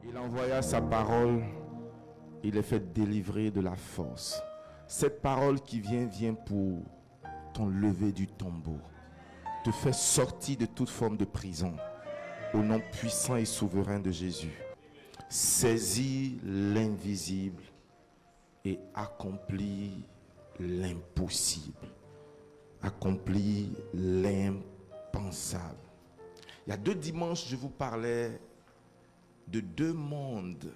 Il envoya sa parole, il est fait délivrer de la force. Cette parole qui vient pour t'enlever du tombeau, te fait sortir de toute forme de prison, au nom puissant et souverain de Jésus. Saisis l'invisible et accomplis l'impossible. Accomplis l'impensable. Il y a 2 dimanches, je vous parlais de 2 mondes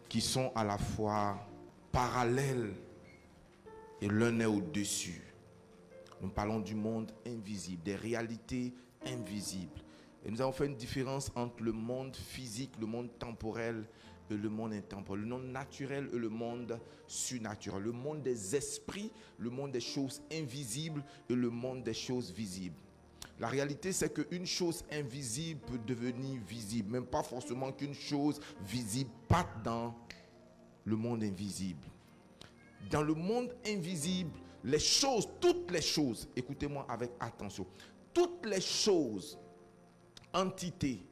qui sont à la fois parallèles et l'un est au-dessus. Nous parlons du monde invisible, des réalités invisibles. Et nous avons fait une différence entre le monde physique, le monde temporel et le monde intemporel. Le monde naturel et le monde surnaturel. Le monde des esprits, le monde des choses invisibles et le monde des choses visibles. La réalité, c'est qu'une chose invisible peut devenir visible. Même pas forcément qu'une chose visible parte dans le monde invisible. Dans le monde invisible, les choses, toutes les choses, écoutez-moi avec attention, toutes les choses, entités,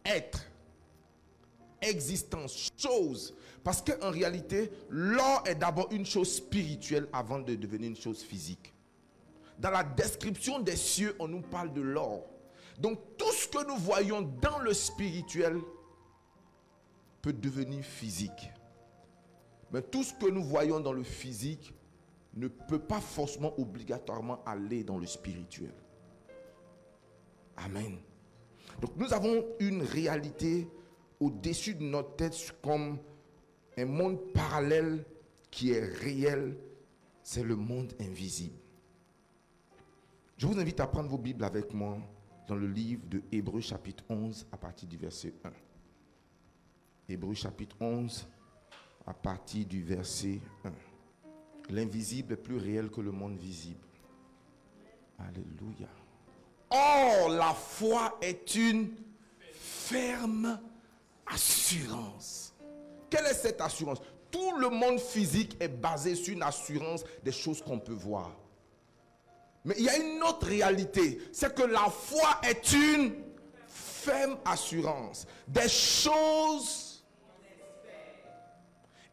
êtres, existence, choses. Parce qu'en réalité, l'or est d'abord une chose spirituelle avant de devenir une chose physique. Dans la description des cieux, on nous parle de l'or. Donc tout ce que nous voyons dans le spirituel peut devenir physique. Mais tout ce que nous voyons dans le physique ne peut pas forcément obligatoirement aller dans le spirituel. Amen. Donc nous avons une réalité au-dessus de notre tête comme un monde parallèle qui est réel. C'est le monde invisible. Je vous invite à prendre vos Bibles avec moi dans le livre de Hébreux chapitre 11 à partir du verset 1. Hébreux chapitre 11 à partir du verset 1. L'invisible est plus réel que le monde visible. Alléluia. Or, la foi est une ferme assurance. Quelle est cette assurance? Tout le monde physique est basé sur une assurance des choses qu'on peut voir. Mais il y a une autre réalité, c'est que la foi est une ferme assurance des choses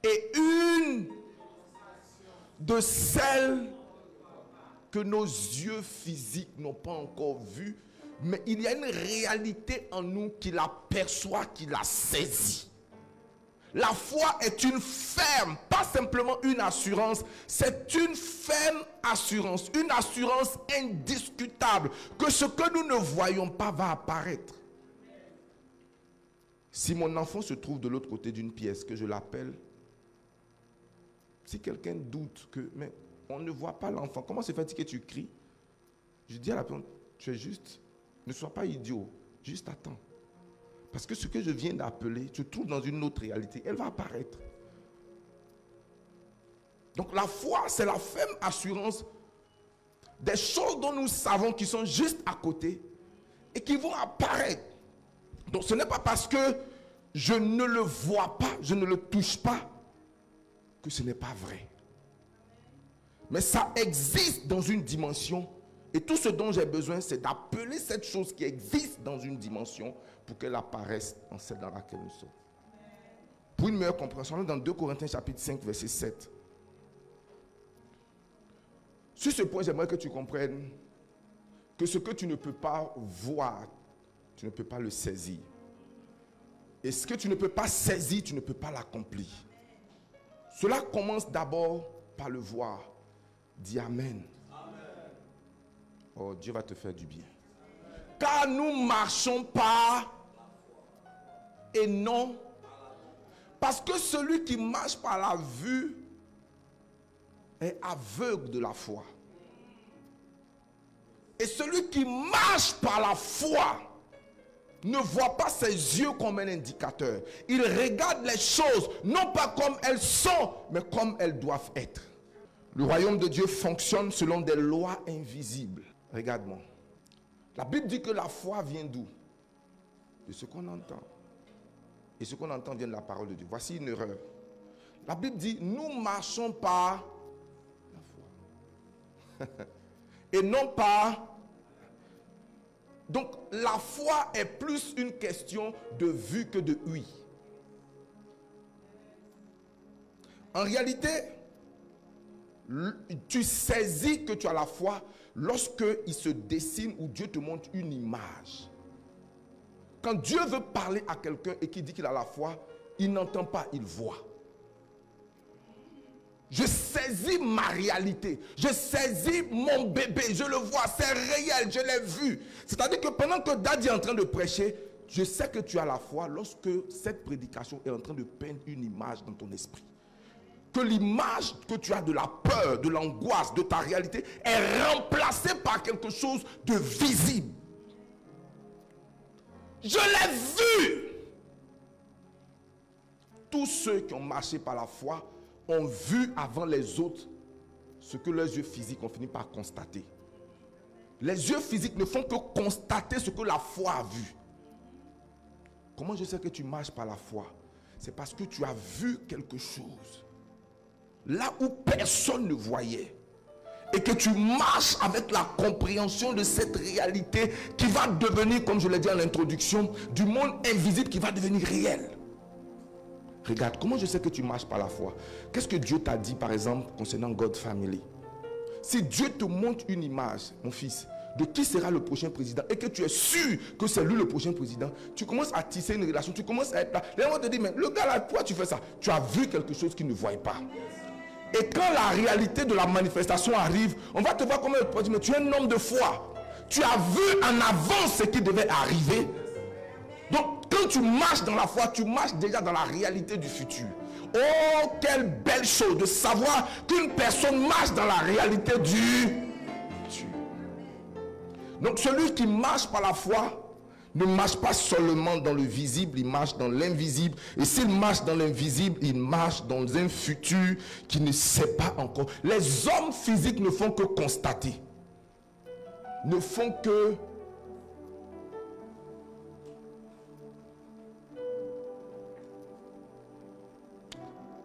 et une de celles que nos yeux physiques n'ont pas encore vues, mais il y a une réalité en nous qui la perçoit, qui la saisit. La foi est une ferme, pas simplement une assurance, c'est une ferme assurance, une assurance indiscutable que ce que nous ne voyons pas va apparaître. Si mon enfant se trouve de l'autre côté d'une pièce, que je l'appelle, si quelqu'un doute que, mais on ne voit pas l'enfant, comment se fait-il que tu cries? Je dis à la personne, tu es juste, ne sois pas idiot, juste attends. Parce que ce que je viens d'appeler, tu te trouves dans une autre réalité, elle va apparaître. Donc la foi, c'est la ferme assurance des choses dont nous savons qui sont juste à côté et qui vont apparaître. Donc ce n'est pas parce que je ne le vois pas, je ne le touche pas, que ce n'est pas vrai. Mais ça existe dans une dimension. Et tout ce dont j'ai besoin, c'est d'appeler cette chose qui existe dans une dimension pour qu'elle apparaisse dans celle dans laquelle nous sommes. Pour une meilleure compréhension, dans 2 Corinthiens chapitre 5, verset 7. Sur ce point, j'aimerais que tu comprennes que ce que tu ne peux pas voir, tu ne peux pas le saisir. Et ce que tu ne peux pas saisir, tu ne peux pas l'accomplir. Cela commence d'abord par le voir. Dis Amen. Oh, Dieu va te faire du bien. Car nous marchons par et non. Parce que celui qui marche par la vue est aveugle de la foi. Et celui qui marche par la foi ne voit pas ses yeux comme un indicateur. Il regarde les choses non pas comme elles sont, mais comme elles doivent être. Le royaume de Dieu fonctionne selon des lois invisibles. Regarde-moi. La Bible dit que la foi vient d'où? De ce qu'on entend. Et ce qu'on entend vient de la parole de Dieu. Voici une erreur. La Bible dit, nous marchons par la foi. Et non pas Donc la foi est plus une question de vue que de oui. En réalité, tu saisis que tu as la foi lorsque il se dessine ou Dieu te montre une image. Quand Dieu veut parler à quelqu'un et qu'il dit qu'il a la foi, il n'entend pas, il voit. Je saisis ma réalité. Je saisis mon bébé. Je le vois. C'est réel. Je l'ai vu. C'est-à-dire que pendant que Daddy est en train de prêcher, je sais que tu as la foi lorsque cette prédication est en train de peindre une image dans ton esprit. Que l'image que tu as de la peur, de l'angoisse, de ta réalité est remplacée par quelque chose de visible. Je l'ai vu. Tous ceux qui ont marché par la foi ont vu avant les autres ce que leurs yeux physiques ont fini par constater. Les yeux physiques ne font que constater ce que la foi a vu. Comment je sais que tu marches par la foi? C'est parce que tu as vu quelque chose là où personne ne voyait. Et que tu marches avec la compréhension de cette réalité qui va devenir, comme je l'ai dit en introduction, du monde invisible qui va devenir réel. Regarde, comment je sais que tu marches par la foi? Qu'est-ce que Dieu t'a dit, par exemple, concernant God Family? Si Dieu te montre une image, mon fils, de qui sera le prochain président, et que tu es sûr que c'est lui le prochain président, tu commences à tisser une relation, tu commences à être là. Les gens te disent, mais le gars là, pourquoi tu fais ça? Tu as vu quelque chose qu'il ne voyait pas. Et quand la réalité de la manifestation arrive, on va te voir comme un dire, mais tu es un homme de foi. Tu as vu en avance ce qui devait arriver. Donc, quand tu marches dans la foi, tu marches déjà dans la réalité du futur. Oh, quelle belle chose de savoir qu'une personne marche dans la réalité du futur. Donc, celui qui marche par la foi ne marche pas seulement dans le visible, il marche dans l'invisible. Et s'il marche dans l'invisible, il marche dans un futur qu'il ne sait pas encore. Les hommes physiques ne font que constater. Ne font que...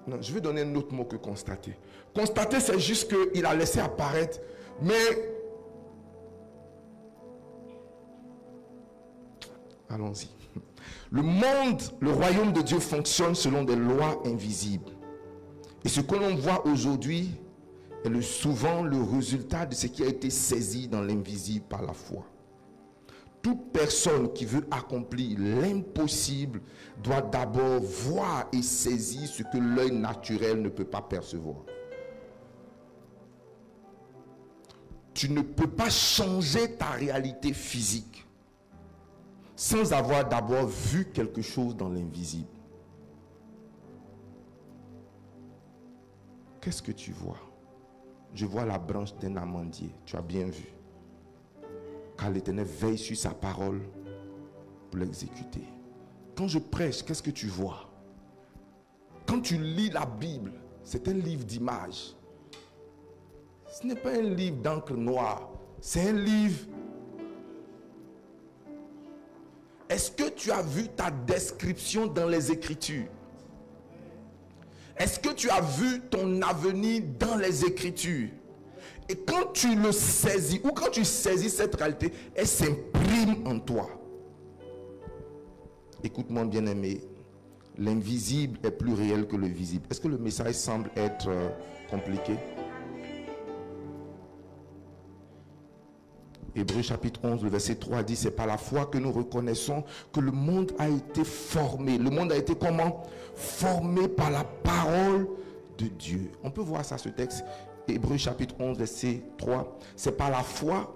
Non, je vais donner un autre mot que constater. Constater, c'est juste qu'il a laissé apparaître. Mais... Allons-y. Le monde, le royaume de Dieu fonctionne selon des lois invisibles. Et ce que l'on voit aujourd'hui est souvent le résultat de ce qui a été saisi dans l'invisible par la foi. Toute personne qui veut accomplir l'impossible doit d'abord voir et saisir ce que l'œil naturel ne peut pas percevoir. Tu ne peux pas changer ta réalité physique sans avoir d'abord vu quelque chose dans l'invisible. Qu'est-ce que tu vois? Je vois la branche d'un amandier. Tu as bien vu. Car l'Éternel veille sur sa parole pour l'exécuter. Quand je prêche, qu'est-ce que tu vois? Quand tu lis la Bible, c'est un livre d'images. Ce n'est pas un livre d'encre noire. C'est un livre. Est-ce que tu as vu ta description dans les Écritures? Est-ce que tu as vu ton avenir dans les Écritures? Et quand tu le saisis, ou quand tu saisis cette réalité, elle s'imprime en toi. Écoute-moi, bien-aimé, l'invisible est plus réel que le visible. Est-ce que le message semble être compliqué? Hébreux chapitre 11, le verset 3 dit, c'est par la foi que nous reconnaissons que le monde a été formé. Le monde a été comment? Formé par la parole de Dieu. On peut voir ça, ce texte. Hébreux chapitre 11, verset 3. C'est par la foi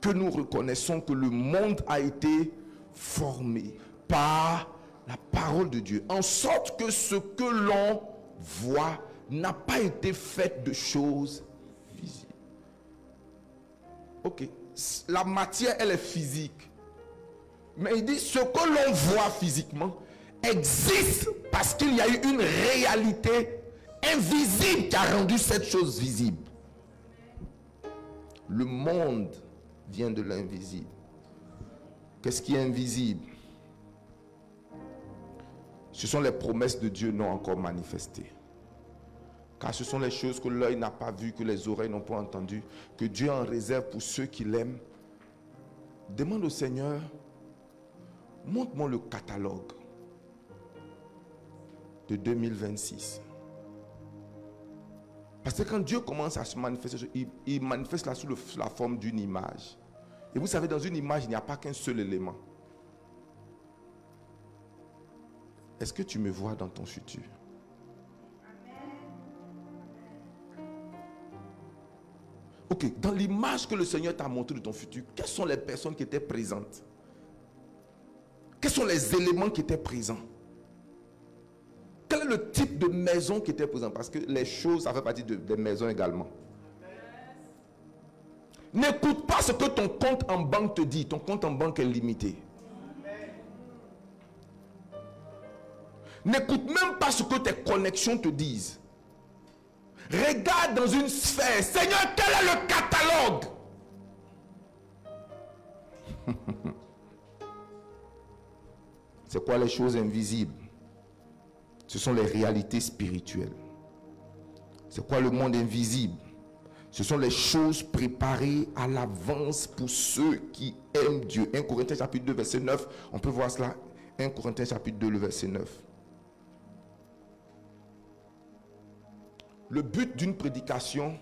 que nous reconnaissons que le monde a été formé par la parole de Dieu. En sorte que ce que l'on voit n'a pas été fait de choses visibles. Ok, la matière, elle est physique. Mais il dit, ce que l'on voit physiquement existe parce qu'il y a eu une réalité invisible qui a rendu cette chose visible. Le monde vient de l'invisible. Qu'est-ce qui est invisible? Ce sont les promesses de Dieu non encore manifestées. Car ce sont les choses que l'œil n'a pas vues, que les oreilles n'ont pas entendues, que Dieu en réserve pour ceux qui l'aiment. Demande au Seigneur, montre-moi le catalogue de 2026. Parce que quand Dieu commence à se manifester, il manifeste là sous la forme d'une image. Et vous savez, dans une image, il n'y a pas qu'un seul élément. Est-ce que tu me vois dans ton futur? Ok, dans l'image que le Seigneur t'a montré de ton futur, quelles sont les personnes qui étaient présentes? Quels sont les éléments qui étaient présents? Quel est le type de maison qui était présent? Parce que les choses, ça fait partie des maisons également. N'écoute pas ce que ton compte en banque te dit. Ton compte en banque est limité. N'écoute même pas ce que tes connexions te disent. Regarde dans une sphère. Seigneur, quel est le catalogue? C'est quoi les choses invisibles? Ce sont les réalités spirituelles. C'est quoi le monde invisible? Ce sont les choses préparées à l'avance pour ceux qui aiment Dieu. 1 Corinthiens chapitre 2 verset 9. On peut voir cela. 1 Corinthiens chapitre 2 le verset 9. Le but d'une prédication,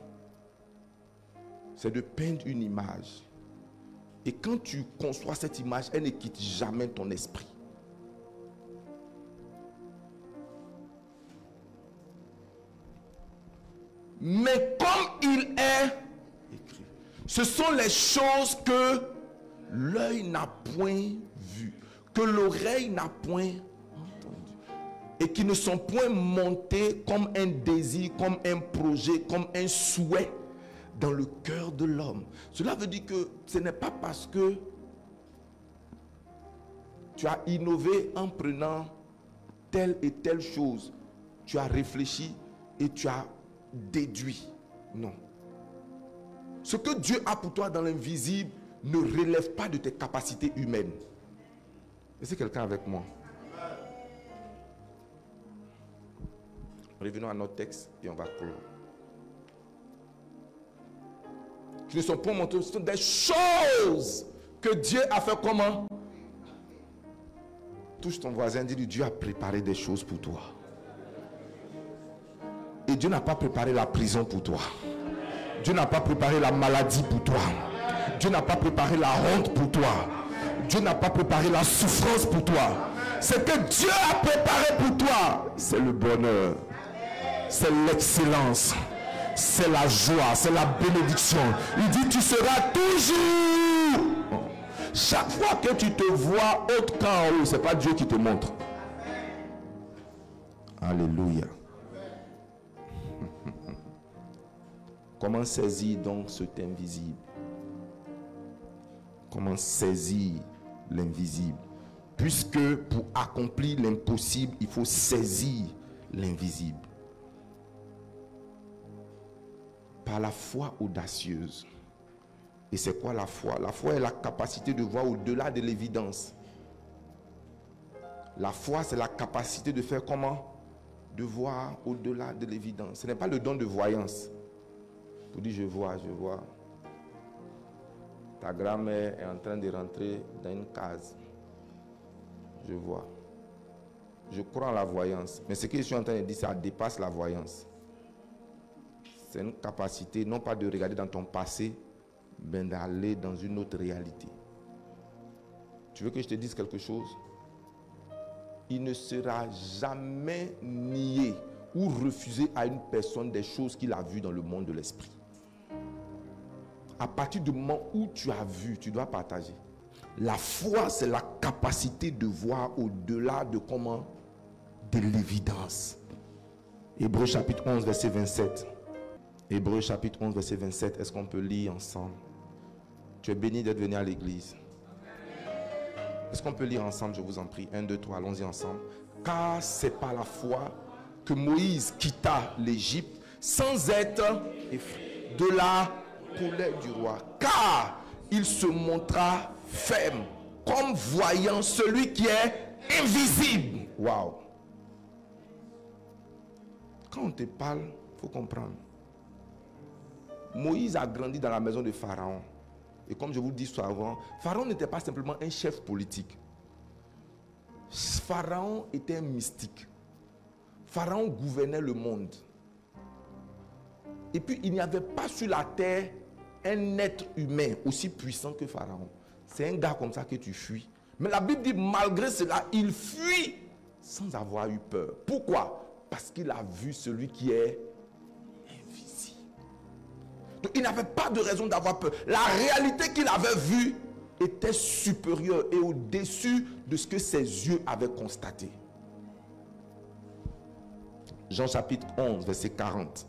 c'est de peindre une image. Et quand tu conçois cette image, elle ne quitte jamais ton esprit. Mais comme il est écrit, ce sont les choses que l'œil n'a point vues, que l'oreille n'a point entendues, et qui ne sont point montées comme un désir, comme un projet, comme un souhait dans le cœur de l'homme. Cela veut dire que ce n'est pas parce que tu as innové en prenant telle et telle chose, tu as réfléchi et tu as déduit. Non. Ce que Dieu a pour toi dans l'invisible ne relève pas de tes capacités humaines. Est-ce que quelqu'un avec moi? Revenons à notre texte et on va clore. Qui ne sont pas montrées, ce sont des choses que Dieu a fait comment? Touche ton voisin, dis-lui, Dieu a préparé des choses pour toi. Et Dieu n'a pas préparé la prison pour toi. Dieu n'a pas préparé la maladie pour toi. Dieu n'a pas préparé la honte pour toi. Dieu n'a pas préparé la souffrance pour toi. Ce que Dieu a préparé pour toi, c'est le bonheur, c'est l'excellence, c'est la joie, c'est la bénédiction. Il dit, tu seras toujours. Chaque fois que tu te vois autre qu'en haut, ce n'est pas Dieu qui te montre. Alléluia. Comment saisir donc cet invisible? Comment saisir l'invisible? Puisque pour accomplir l'impossible, il faut saisir l'invisible. Par la foi audacieuse. Et c'est quoi la foi? La foi est la capacité de voir au-delà de l'évidence. La foi, c'est la capacité de faire comment? De voir au-delà de l'évidence. Ce n'est pas le don de voyance. Pour dire je vois. Ta grand-mère est en train de rentrer dans une case. Je vois. Je crois en la voyance. Mais ce que je suis en train de dire, ça dépasse la voyance. C'est une capacité, non pas de regarder dans ton passé, mais d'aller dans une autre réalité. Tu veux que je te dise quelque chose? Il ne sera jamais nié ou refusé à une personne des choses qu'il a vues dans le monde de l'esprit. À partir du moment où tu as vu, tu dois partager. La foi, c'est la capacité de voir au-delà de comment? De l'évidence. Hébreux chapitre 11, verset 27. Hébreux chapitre 11, verset 27. Est-ce qu'on peut lire ensemble? Tu es béni d'être venu à l'église. Est-ce qu'on peut lire ensemble, je vous en prie? 1, 2, 3, allons-y ensemble. Car c'est par la foi que Moïse quitta l'Égypte sans être effrayé de la colère du roi. Car il se montra ferme, comme voyant celui qui est invisible. Waouh! Quand on te parle, il faut comprendre. Moïse a grandi dans la maison de Pharaon. Et comme je vous le dis souvent, Pharaon n'était pas simplement un chef politique. Pharaon était un mystique. Pharaon gouvernait le monde. Et puis, il n'y avait pas sur la terre un être humain aussi puissant que Pharaon. C'est un gars comme ça que tu fuis. Mais la Bible dit, malgré cela, il fuit sans avoir eu peur. Pourquoi? Parce qu'il a vu celui qui est invisible. Donc, il n'avait pas de raison d'avoir peur. La réalité qu'il avait vue était supérieure et au-dessus de ce que ses yeux avaient constaté. Jean chapitre 11, verset 40.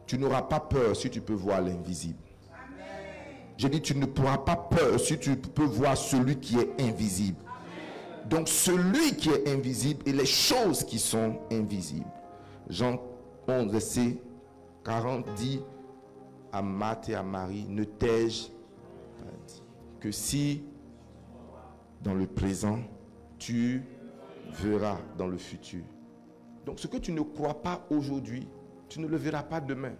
Tu n'auras pas peur si tu peux voir l'invisible. J'ai dit, tu ne pourras pas peur si tu peux voir celui qui est invisible. Amen. Donc, celui qui est invisible et les choses qui sont invisibles. Jean 11, verset 40 dit à Marthe et à Marie, ne t'ai-je pas dit que si, dans le présent, tu verras dans le futur. Donc, ce que tu ne crois pas aujourd'hui, tu ne le verras pas demain.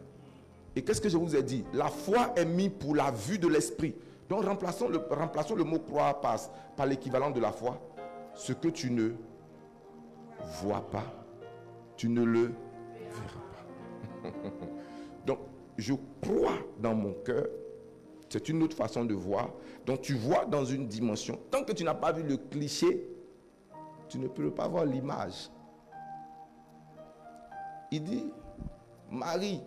Et qu'est-ce que je vous ai dit? La foi est mise pour la vue de l'esprit. Donc remplaçons le mot croire par l'équivalent de la foi. Ce que tu ne vois pas, tu ne le verras pas. Donc je crois dans mon cœur. C'est une autre façon de voir. Donc tu vois dans une dimension. Tant que tu n'as pas vu le cliché, tu ne peux pas voir l'image. Il dit, Marie,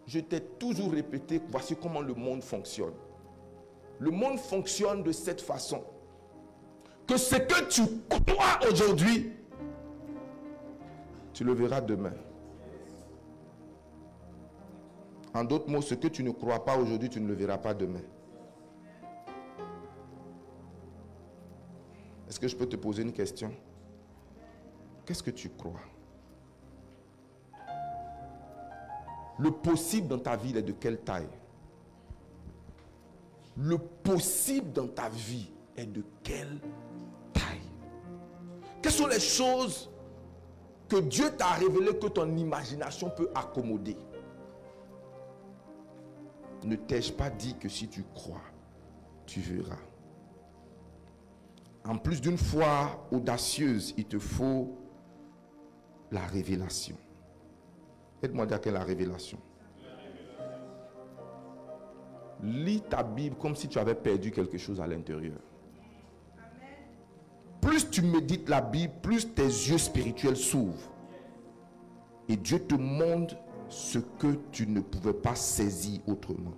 je t'ai toujours répété, voici comment le monde fonctionne. Le monde fonctionne de cette façon. Que ce que tu crois aujourd'hui, tu le verras demain. En d'autres mots, ce que tu ne crois pas aujourd'hui, tu ne le verras pas demain. Est-ce que je peux te poser une question? Qu'est-ce que tu crois? Le possible dans ta vie, il est de quelle taille? Le possible dans ta vie est de quelle taille? Quelles sont les choses que Dieu t'a révélées que ton imagination peut accommoder? Ne t'ai-je pas dit que si tu crois, tu verras? En plus d'une foi audacieuse, il te faut la révélation. Aide-moi à dire quelle est la révélation. Lis ta Bible comme si tu avais perdu quelque chose à l'intérieur. Plus tu médites la Bible, plus tes yeux spirituels s'ouvrent. Et Dieu te montre ce que tu ne pouvais pas saisir autrement.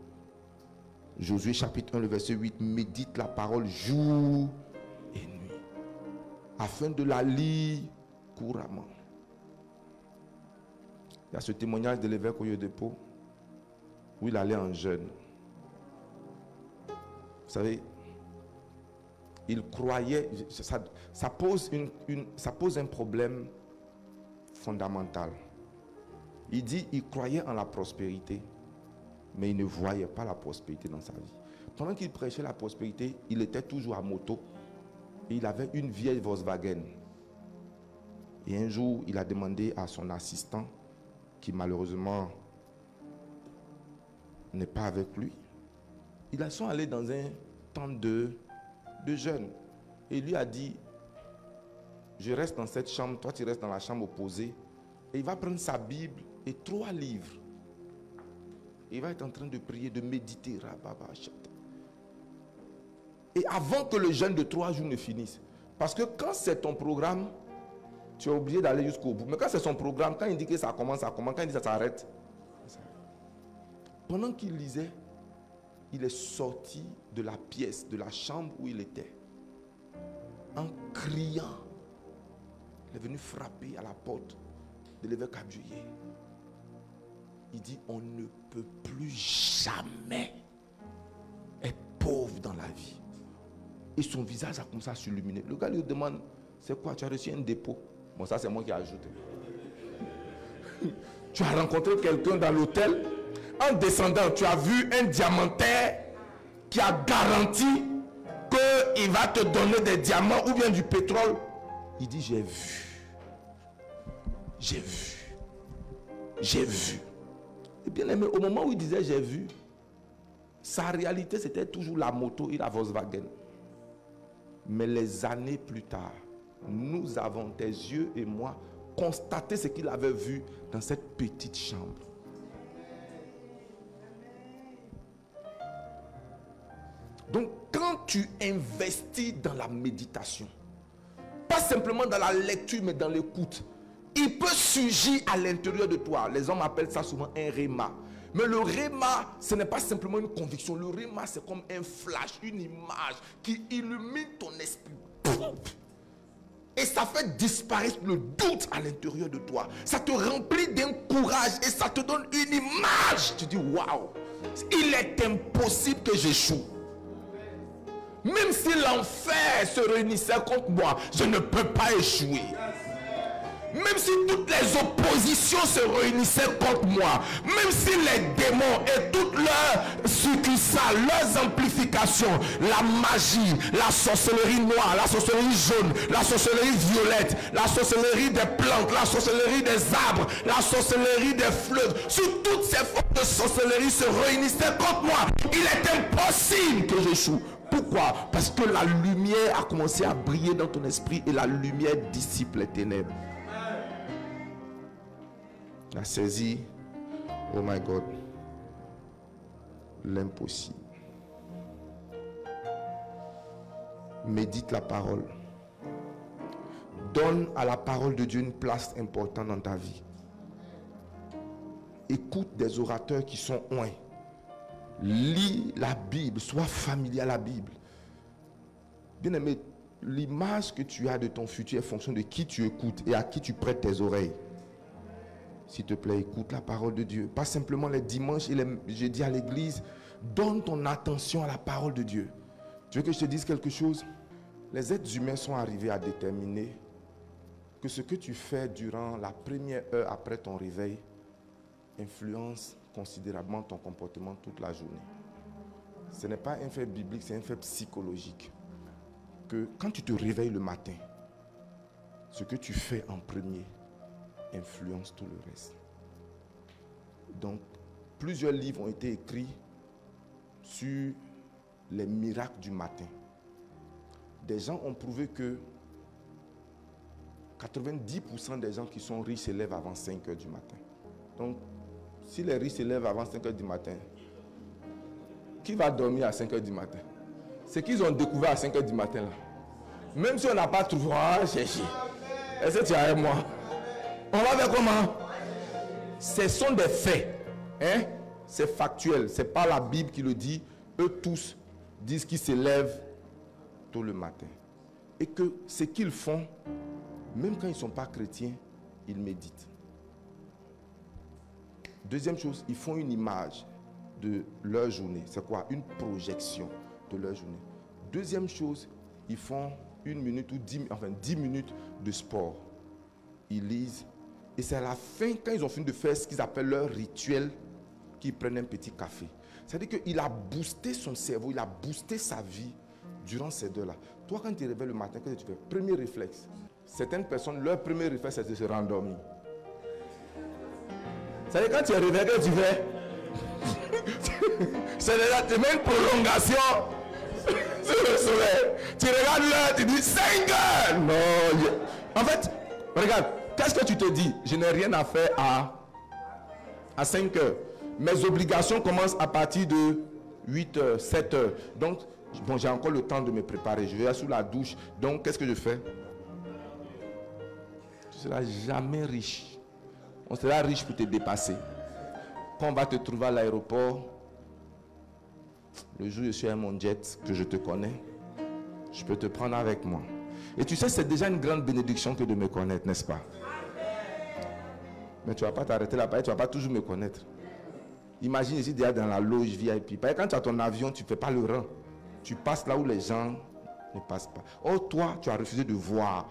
Josué chapitre 1, le verset 8, médite la parole jour et nuit, afin de la lire couramment. Il y a ce témoignage de l'évêque Oyedepo où il allait en jeûne. Vous savez, il croyait, ça pose un problème fondamental. Il dit, il croyait en la prospérité, mais il ne voyait pas la prospérité dans sa vie. Pendant qu'il prêchait la prospérité, il était toujours à moto. Et il avait une vieille Volkswagen. Et un jour, il a demandé à son assistant, qui malheureusement n'est pas avec lui. Ils sont allés dans un temps de jeûne. Et il lui a dit, je reste dans cette chambre, toi tu restes dans la chambre opposée. Et il va prendre sa Bible et 3 livres. Il va être en train de prier, de méditer. Et avant que le jeûne de 3 jours ne finisse. Parce que quand c'est ton programme, tu es obligé d'aller jusqu'au bout. Mais quand c'est son programme, quand il dit que ça commence, ça commence. Quand il dit que ça s'arrête. Pendant qu'il lisait, il est sorti de la pièce, de la chambre où il était. En criant. Il est venu frapper à la porte de l'évêque Abjuye. Il dit, on ne peut plus jamais être pauvre dans la vie. Et son visage a commencé à s'illuminer. Le gars lui demande, c'est quoi, tu as reçu un dépôt? Bon, ça c'est moi qui ai ajouté. Tu as rencontré quelqu'un dans l'hôtel. En descendant, tu as vu un diamantaire qui a garanti qu'il va te donner des diamants ou bien du pétrole. Il dit, j'ai vu. J'ai vu. J'ai vu. Et bien aimé, au moment où il disait j'ai vu, sa réalité c'était toujours la moto et la Volkswagen. Mais les années plus tard, nous avons, tes yeux et moi, constaté ce qu'il avait vu dans cette petite chambre. Donc quand tu investis dans la méditation, pas simplement dans la lecture mais dans l'écoute, il peut surgir à l'intérieur de toi. Les hommes appellent ça souvent un réma. Mais le réma, ce n'est pas simplement une conviction. Le réma, c'est comme un flash, une image qui illumine ton esprit. Et ça fait disparaître le doute à l'intérieur de toi. Ça te remplit d'un courage et ça te donne une image. Tu dis, waouh, il est impossible que j'échoue. Même si l'enfer se réunissait contre moi, je ne peux pas échouer. Même si toutes les oppositions se réunissaient contre moi, même si les démons et toutes leurs succursales, leurs amplifications, la magie, la sorcellerie noire, la sorcellerie jaune, la sorcellerie violette, la sorcellerie des plantes, la sorcellerie des arbres, la sorcellerie des fleuves, si toutes ces formes de sorcellerie se réunissaient contre moi, il est impossible que j'échoue. Pourquoi? Parce que la lumière a commencé à briller dans ton esprit et la lumière dissipe les ténèbres. La saisie, oh my God, l'impossible. Médite la parole. Donne à la parole de Dieu une place importante dans ta vie. Écoute des orateurs qui sont oints. Lis la Bible, sois familier à la Bible. Bien aimé, l'image que tu as de ton futur est fonction de qui tu écoutes et à qui tu prêtes tes oreilles. S'il te plaît, écoute la parole de Dieu. Pas simplement les dimanches et les jeudis à l'église. Donne ton attention à la parole de Dieu. Tu veux que je te dise quelque chose? Les êtres humains sont arrivés à déterminer que ce que tu fais durant la première heure après ton réveil influence considérablement ton comportement toute la journée. Ce n'est pas un fait biblique, c'est un fait psychologique. Que quand tu te réveilles le matin, ce que tu fais en premier influence tout le reste. Donc, plusieurs livres ont été écrits sur les miracles du matin. Des gens ont prouvé que 90% des gens qui sont riches se lèvent avant 5 heures du matin. Donc, si les riches se lèvent avant 5 heures du matin, qui va dormir à 5 heures du matin? C'est qu'ils ont découvert à 5 heures du matin là. Même si on n'a pas trouvé, on va chercher. Est-ce que tu es avec moi? On va faire comment? Ce sont des faits. Hein? C'est factuel. Ce n'est pas la Bible qui le dit. Eux tous disent qu'ils se lèvent tôt le matin. Et que ce qu'ils font, même quand ils ne sont pas chrétiens, ils méditent. Deuxième chose, ils font une image de leur journée. C'est quoi? Une projection de leur journée. Deuxième chose, ils font 1 minute ou 10 minutes de sport. Ils lisent. Et c'est à la fin, quand ils ont fini de faire ce qu'ils appellent leur rituel, qu'ils prennent un petit café. C'est-à-dire qu'il a boosté son cerveau, il a boosté sa vie durant ces 2 heures-là. Toi, quand tu te réveilles le matin, qu'est-ce que tu fais? Premier réflexe. Certaines personnes, leur premier réflexe, c'est de se rendormir. C'est-à-dire quand tu es réveillé, qu'est-ce que tu fais? C'est-à-dire tu mets une prolongation sur le soleil. Tu regardes l'heure, tu dis 5 heures. Non. En fait, regarde. Qu'est-ce que tu te dis? Je n'ai rien à faire à 5 heures. Mes obligations commencent à partir de 8 heures, 7 heures. Donc, bon, j'ai encore le temps de me préparer. Je vais sous la douche. Donc, qu'est-ce que je fais? Tu ne seras jamais riche. On sera riche pour te dépasser. Quand on va te trouver à l'aéroport, le jour où je suis à mon jet, que je te connais, je peux te prendre avec moi. Et tu sais, c'est déjà une grande bénédiction que de me connaître, n'est-ce pas? Mais tu ne vas pas t'arrêter là-bas, tu ne vas pas toujours me connaître. Imagine ici déjà dans la loge VIP. Quand tu as ton avion, tu ne fais pas le rang. Tu passes là où les gens ne passent pas. Or, toi, tu as refusé de voir.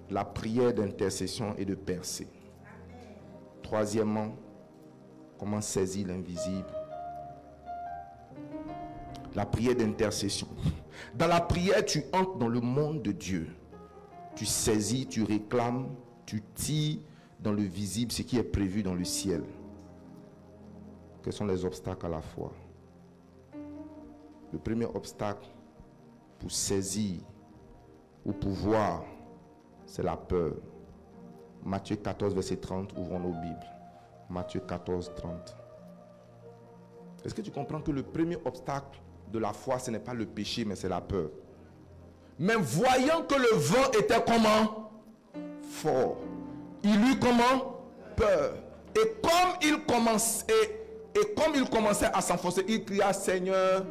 La prière d'intercession et de percée. Troisièmement, comment saisir l'invisible. La prière d'intercession. Dans la prière, tu entres dans le monde de Dieu. Tu saisis, tu réclames, tu tires dans le visible ce qui est prévu dans le ciel. Quels sont les obstacles à la foi? Le premier obstacle pour saisir ou pour voir, c'est la peur. Matthieu 14, verset 30, ouvrons nos Bibles. Matthieu 14, 30. Est-ce que tu comprends que le premier obstacle de la foi, ce n'est pas le péché, mais c'est la peur? Mais voyant que le vent était comment? Fort. Il eut comment? Peur. Et comme il commençait à s'enfoncer, il cria, Seigneur,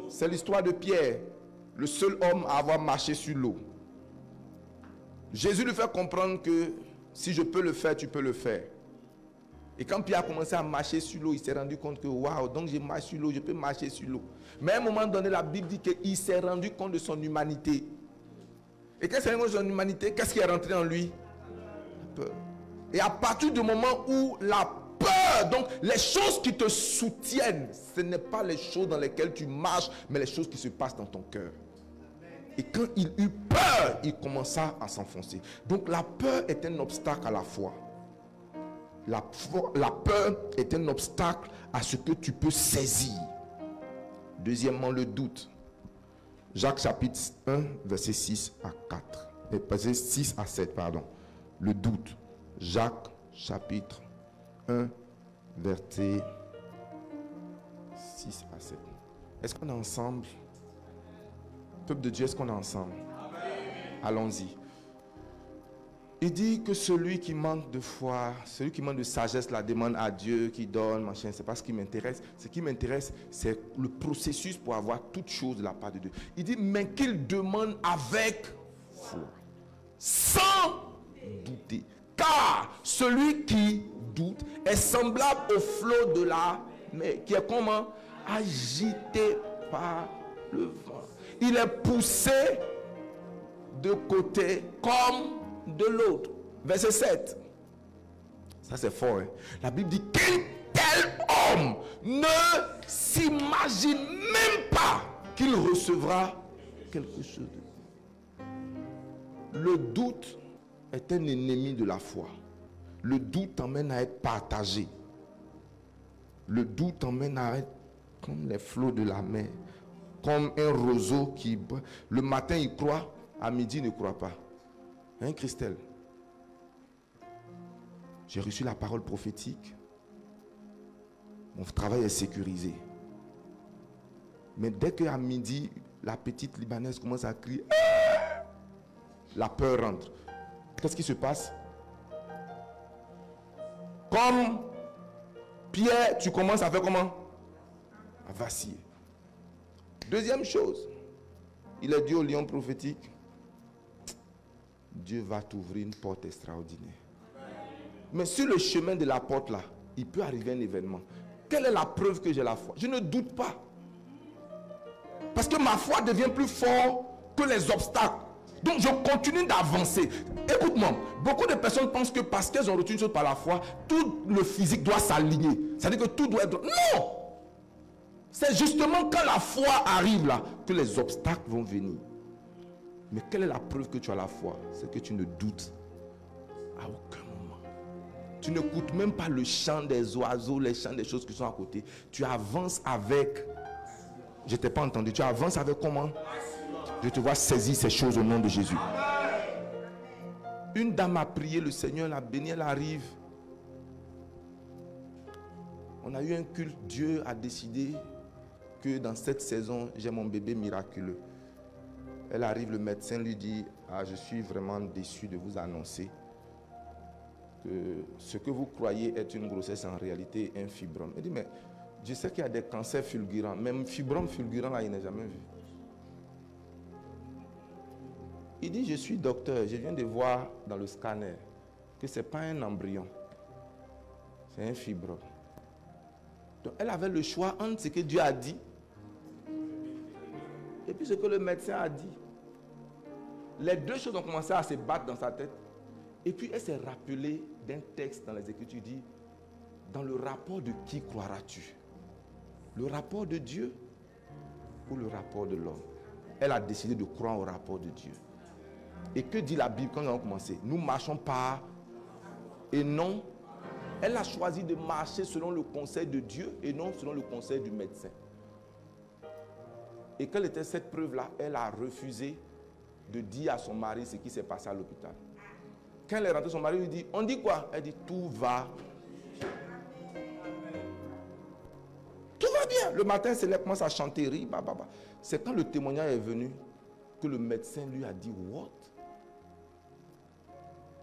c'est l'histoire de Pierre, le seul homme à avoir marché sur l'eau. Jésus lui fait comprendre que si je peux le faire, tu peux le faire. Et quand Pierre a commencé à marcher sur l'eau, il s'est rendu compte que waouh, donc je marche sur l'eau, je peux marcher sur l'eau. Mais à un moment donné, la Bible dit qu'il s'est rendu compte de son humanité. Et quand il s'est rendu compte de son humanité, qu'est-ce qui est rentré en lui? La peur. Et à partir du moment où la peur, donc les choses qui te soutiennent, ce n'est pas les choses dans lesquelles tu marches, mais les choses qui se passent dans ton cœur. Et quand il eut peur, il commença à s'enfoncer. Donc la peur est un obstacle à la foi. La peur est un obstacle à ce que tu peux saisir. Deuxièmement, le doute. Jacques chapitre 1, verset 6 à 4. Verset 6 à 7, pardon. Le doute. Jacques chapitre 1, verset 6 à 7. Est-ce qu'on est ensemble? Peuple de Dieu, est-ce qu'on est ensemble? Allons-y. Il dit que celui qui manque de foi, celui qui manque de sagesse, la demande à Dieu, qui donne, machin, c'est pas ce qui m'intéresse. Ce qui m'intéresse, c'est le processus pour avoir toute chose de la part de Dieu. Il dit, mais qu'il demande avec foi, sans douter. Car celui qui doute est semblable au flot de la mer, qui est comment? Agité par le vent. Il est poussé de côté comme de l'autre. Verset 7. Ça c'est fort. Hein? La Bible dit qu'un tel homme ne s'imagine même pas qu'il recevra quelque chose. Le doute est un ennemi de la foi. Le doute t'emmène à être partagé. Le doute t'emmène à être comme les flots de la mer. Comme un roseau qui... Le matin il croit, à midi il ne croit pas. Hein, Christelle? J'ai reçu la parole prophétique. Mon travail est sécurisé. Mais dès qu'à midi, la petite Libanaise commence à crier, la peur rentre. Qu'est-ce qui se passe? Comme Pierre, tu commences à faire comment? À vaciller. Deuxième chose, il a dit au lion prophétique, Dieu va t'ouvrir une porte extraordinaire. Mais sur le chemin de la porte là, il peut arriver un événement. Quelle est la preuve que j'ai la foi? Je ne doute pas. Parce que ma foi devient plus forte que les obstacles. Donc je continue d'avancer. Écoute-moi, beaucoup de personnes pensent que parce qu'elles ont reçu une chose par la foi, tout le physique doit s'aligner. C'est-à-dire que tout doit être... Non! C'est justement quand la foi arrive là, que les obstacles vont venir. Mais quelle est la preuve que tu as la foi? C'est que tu ne doutes à aucun moment. Tu n'écoutes même pas le chant des oiseaux, les chants des choses qui sont à côté. Tu avances avec... Je ne t'ai pas entendu. Tu avances avec comment? Je te vois saisir ces choses au nom de Jésus. Une dame a prié, le Seigneur l'a bénie, elle arrive. On a eu un culte, Dieu a décidé que dans cette saison, j'ai mon bébé miraculeux. Elle arrive, le médecin lui dit, ah, je suis vraiment déçu de vous annoncer que ce que vous croyez être une grossesse en réalité est un fibrome. Elle dit, mais je sais qu'il y a des cancers fulgurants, même fibrome fulgurant là, il n'a jamais vu. Il dit, je suis docteur, je viens de voir dans le scanner que ce n'est pas un embryon, c'est un fibrome. Donc elle avait le choix entre ce que Dieu a dit et puis ce que le médecin a dit. Les deux choses ont commencé à se battre dans sa tête. Et puis elle s'est rappelée d'un texte dans les Écritures qui dit, dans le rapport de qui croiras-tu? Le rapport de Dieu ou le rapport de l'homme? Elle a décidé de croire au rapport de Dieu. Et que dit la Bible quand nous avons commencé? Nous marchons par et non. Elle a choisi de marcher selon le conseil de Dieu et non selon le conseil du médecin. Et quelle était cette preuve-là? Elle a refusé de dire à son mari ce qui s'est passé à l'hôpital. Quand elle est rentrée, son mari lui dit, on dit quoi? Elle dit, tout va. Tout va bien. Le matin, elle commence à chanter, rire. C'est quand le témoignage est venu que le médecin lui a dit, what?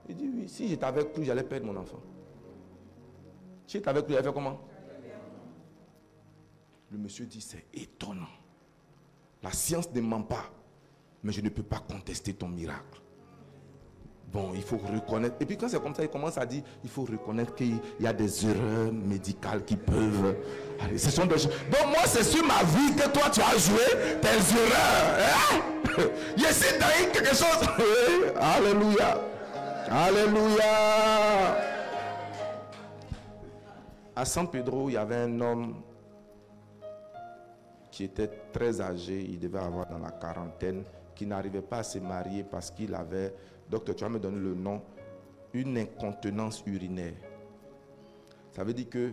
Il dit, oui, si j'étais avec lui, j'allais perdre mon enfant. Si j'étais avec lui, il avait fait comment? Le monsieur dit, c'est étonnant. La science ne ment pas, mais je ne peux pas contester ton miracle. Bon, il faut reconnaître. Et puis quand c'est comme ça, il commence à dire, il faut reconnaître qu'il y a des erreurs médicales qui peuvent... Allez, ce sont des choses... Donc moi, c'est sur ma vie que toi, tu as joué tes erreurs. Hein? J'essaie d'aller quelque chose. Alléluia. Alléluia. À San Pedro, il y avait un homme qui était très âgé, il devait avoir dans la quarantaine, qui n'arrivait pas à se marier parce qu'il avait, docteur, tu vas me donner le nom, une incontinence urinaire. Ça veut dire que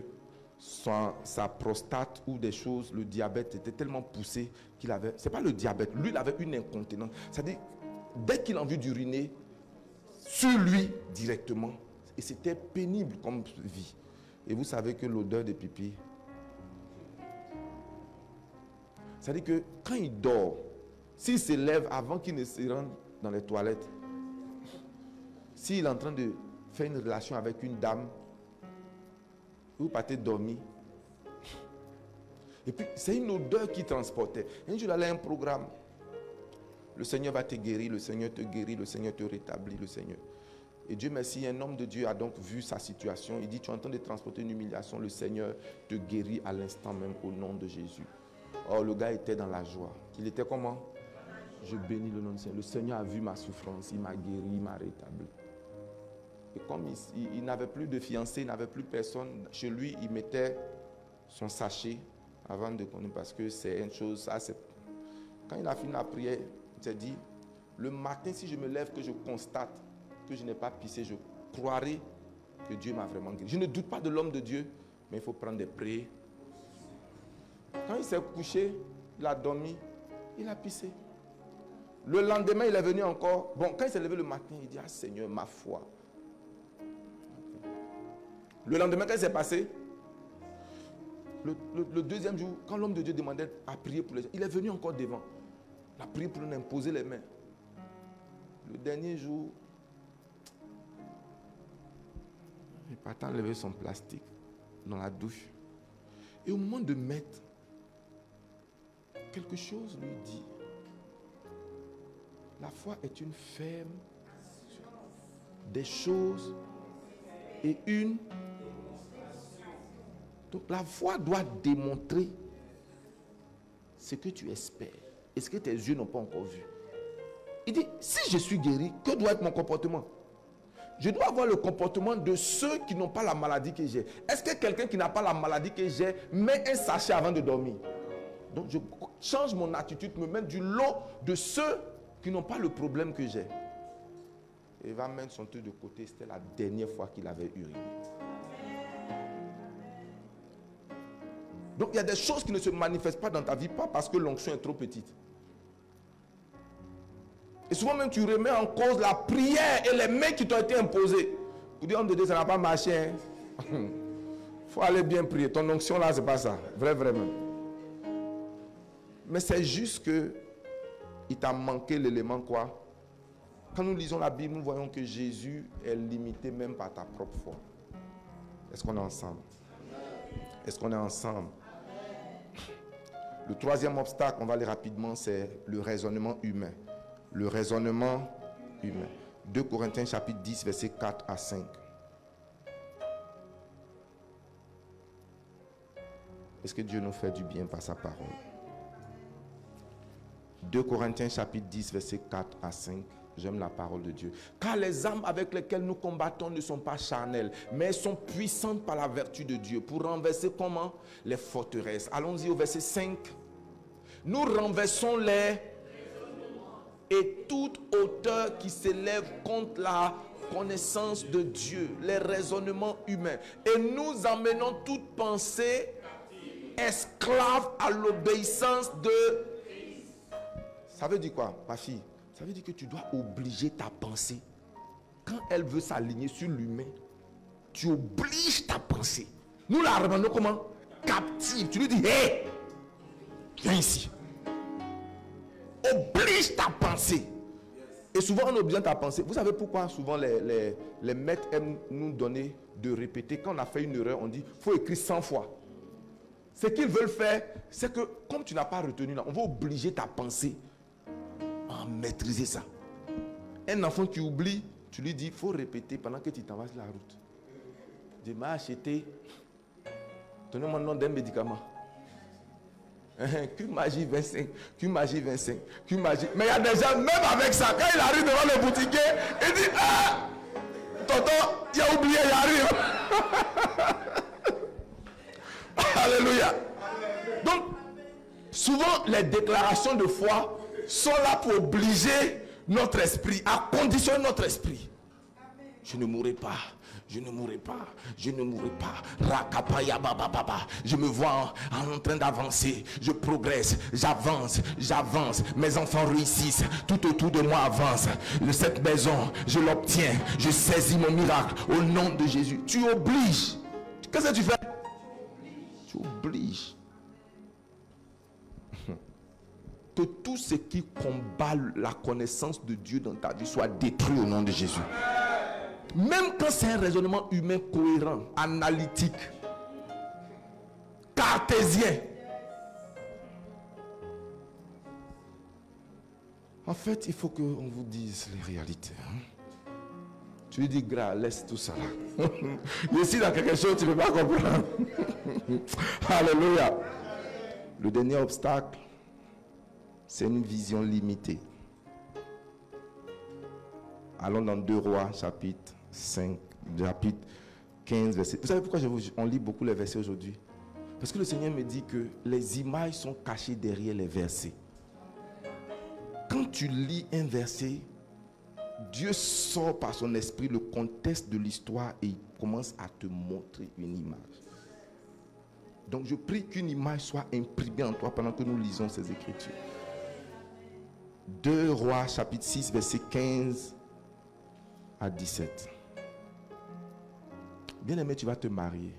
sa prostate ou des choses, le diabète était tellement poussé qu'il avait, c'est pas le diabète, lui il avait une incontinence. C'est-à-dire, dès qu'il a envie d'uriner, sur lui directement, et c'était pénible comme vie. Et vous savez que l'odeur de pipi, c'est-à-dire que quand il dort, s'il se lève avant qu'il ne se rende dans les toilettes, s'il est en train de faire une relation avec une dame, vous partez dormir. Et puis, c'est une odeur qui transportait. Un jour, il allait à un programme. Le Seigneur va te guérir, le Seigneur te guérit, le Seigneur te rétablit, le Seigneur. Et Dieu merci, un homme de Dieu a donc vu sa situation. Il dit, tu es en train de transporter une humiliation, le Seigneur te guérit à l'instant même au nom de Jésus. Oh, le gars était dans la joie. Il était comment? Je bénis le nom du Seigneur. Le Seigneur a vu ma souffrance, il m'a guéri, il m'a rétabli. Et comme il n'avait plus de fiancé, il n'avait plus personne, chez lui, il mettait son sachet avant de connaître, parce que c'est une chose, ça c'est... Quand il a fini la prière, il s'est dit, le matin, si je me lève, que je constate que je n'ai pas pissé, je croirai que Dieu m'a vraiment guéri. Je ne doute pas de l'homme de Dieu, mais il faut prendre des prières. Quand il s'est couché, il a dormi, il a pissé. Le lendemain, il est venu encore. Bon, quand il s'est levé le matin, il dit, ah Seigneur, ma foi. Le lendemain, quand il s'est passé, le deuxième jour, quand l'homme de Dieu demandait à prier pour les gens, il est venu encore devant. Il a prié pour nous imposer les mains. Le dernier jour, il partait enlever son plastique dans la douche. Et au moment de mettre, quelque chose lui dit, la foi est une ferme des choses et une. Donc la foi doit démontrer ce que tu espères et ce que tes yeux n'ont pas encore vu. Il dit, si je suis guéri, que doit être mon comportement? Je dois avoir le comportement de ceux qui n'ont pas la maladie que j'ai. Est-ce que quelqu'un qui n'a pas la maladie que j'ai met un sachet avant de dormir? Donc je change mon attitude, me mettre du lot de ceux qui n'ont pas le problème que j'ai. Et il va mettre son truc de côté. C'était la dernière fois qu'il avait uriné. Donc il y a des choses qui ne se manifestent pas dans ta vie, pas parce que l'onction est trop petite. Et souvent même tu remets en cause la prière et les mains qui t'ont été imposées. Vous dites, homme de Dieu, ça n'a pas marché. Il faut aller bien prier. Ton onction là, c'est pas ça. Vraiment. Mais c'est juste que il t'a manqué l'élément quoi? Quand nous lisons la Bible, nous voyons que Jésus est limité même par ta propre foi. Est-ce qu'on est ensemble? Est-ce qu'on est ensemble? Le troisième obstacle, on va aller rapidement, c'est le raisonnement humain. Le raisonnement humain. 2 Corinthiens chapitre 10, versets 4 à 5. Est-ce que Dieu nous fait du bien par sa parole? 2 Corinthiens chapitre 10, versets 4 à 5. J'aime la parole de Dieu. Car les armes avec lesquelles nous combattons ne sont pas charnelles, mais elles sont puissantes par la vertu de Dieu pour renverser comment? Les forteresses. Allons-y au verset 5. Nous renversons les et toute hauteur qui s'élève contre la connaissance de Dieu, les raisonnements humains. Et nous emmenons toute pensée esclave à l'obéissance de... Ça veut dire quoi, ma fille? Ça veut dire que tu dois obliger ta pensée. Quand elle veut s'aligner sur l'humain, tu obliges ta pensée. Nous la ramenons comment? Captive. Tu lui dis, hé, viens ici. Oblige ta pensée. Et souvent en obligeant ta pensée, vous savez pourquoi souvent les maîtres aiment nous donner de répéter. Quand on a fait une erreur, on dit, il faut écrire 100 fois. Ce qu'ils veulent faire, c'est que comme tu n'as pas retenu, là, on va obliger ta pensée à maîtriser ça. Un enfant qui oublie, tu lui dis, il faut répéter pendant que tu t'en vas sur la route. Je m'ai acheté, donnez-moi le nom d'un médicament. Q-Magie 25, Q-Magie 25, Q-Magie. Mais il y a des gens, même avec ça, quand il arrive devant le boutiquier, il dit, ah, tonton, il a oublié, il arrive. Alléluia. Donc, souvent, les déclarations de foi sont là pour obliger notre esprit, à conditionner notre esprit. Je ne mourrai pas. Je ne mourrai pas, je ne mourrai pas. Rakapaya baba baba. Je me vois en train d'avancer. Je progresse, j'avance, j'avance. Mes enfants réussissent. Tout autour de moi avance. Cette maison, je l'obtiens. Je saisis mon miracle au nom de Jésus. Tu obliges. Qu'est-ce que tu fais? Tu obliges. Que tout ce qui combat la connaissance de Dieu dans ta vie soit détruit au nom de Jésus. Même quand c'est un raisonnement humain cohérent, analytique, cartésien. En fait, il faut qu'on vous dise les réalités. Tu lui dis, gras, laisse tout ça là. Ici, dans quelque chose, tu ne peux pas comprendre. Alléluia. Le dernier obstacle, c'est une vision limitée. Allons dans 2 Rois, chapitre 5, chapitre 15, verset. Vous savez pourquoi on lit beaucoup les versets aujourd'hui? Parce que le Seigneur me dit que les images sont cachées derrière les versets. Quand tu lis un verset, Dieu sort par son esprit le contexte de l'histoire et il commence à te montrer une image. Donc je prie qu'une image soit imprimée en toi pendant que nous lisons ces Écritures. 2 Rois, chapitre 6, verset 15 à 17. Bien-aimé, tu vas te marier.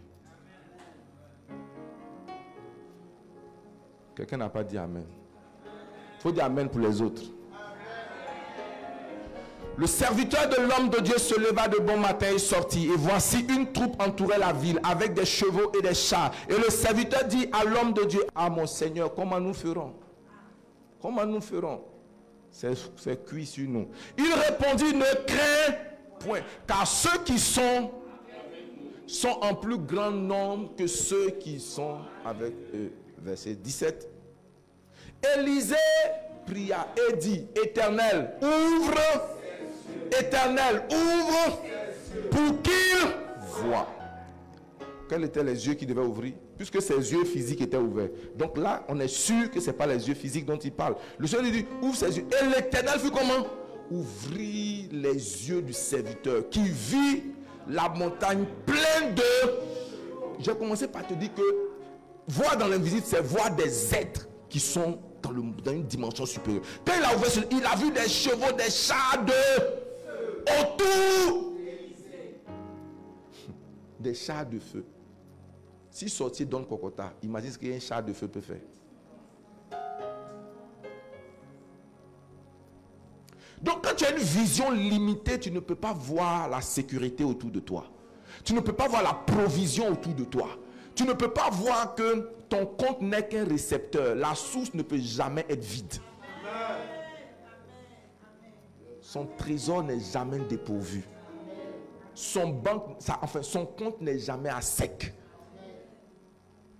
Quelqu'un n'a pas dit Amen. Il faut dire Amen pour les autres. Le serviteur de l'homme de Dieu se leva de bon matin et sortit. Et voici une troupe entourait la ville avec des chevaux et des chars. Et le serviteur dit à l'homme de Dieu, ah mon Seigneur, comment nous ferons? Comment nous ferons? C'est cuit sur nous. Il répondit, ne crains point, car ceux qui sont en plus grand nombre que ceux qui sont avec eux. Verset 17. Élisée pria et dit, Éternel, ouvre pour qu'il voie. Quels étaient les yeux qui devaient ouvrir? Puisque ses yeux physiques étaient ouverts. Donc là, on est sûr que ce n'est pas les yeux physiques dont il parle. Le Seigneur lui dit, ouvre ses yeux. Et l'Éternel fit comment? Ouvrir les yeux du serviteur qui vit la montagne pleine de... J'ai commencé par te dire que voir dans l'invisible, c'est voir des êtres qui sont dans une dimension supérieure. Quand il a ouvert, il a vu des chevaux, des chars autour. Des chars de feu. Si sortir donne Kokota, imagine ce qu'un char de feu peut faire. Donc quand tu as une vision limitée, tu ne peux pas voir la sécurité autour de toi. Tu ne peux pas voir la provision autour de toi. Tu ne peux pas voir que ton compte n'est qu'un récepteur. La source ne peut jamais être vide. Son trésor n'est jamais dépourvu. Son compte n'est jamais à sec.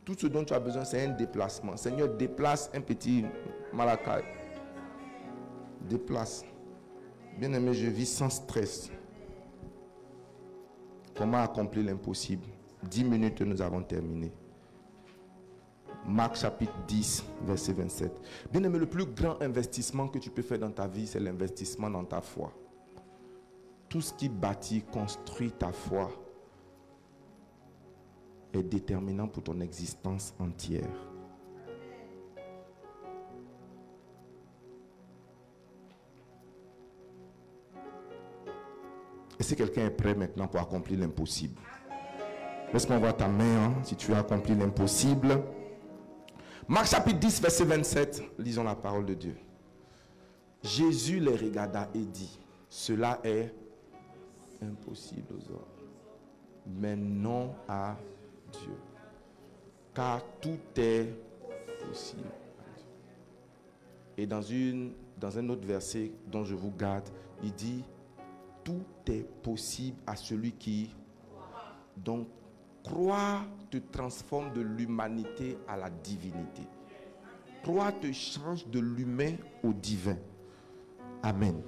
Tout ce dont tu as besoin, c'est un déplacement. Seigneur, déplace un petit Malakai. Déplace. Bien-aimé, je vis sans stress. Comment accomplir l'impossible? 10 minutes, nous avons terminé. Marc chapitre 10, verset 27. Bien-aimé, le plus grand investissement que tu peux faire dans ta vie, c'est l'investissement dans ta foi. Tout ce qui bâtit, construit ta foi est déterminant pour ton existence entière. Et si quelqu'un est prêt maintenant pour accomplir l'impossible, laisse-moi voir ta main, si tu as accompli l'impossible. Marc chapitre 10, verset 27, lisons la parole de Dieu. Jésus les regarda et dit, cela est impossible aux hommes, mais non à Dieu, car tout est possible. Et dans un autre verset dont je vous garde, il dit, tout est possible à celui qui... Donc, croire te transforme de l'humanité à la divinité. Croire te change de l'humain au divin. Amen.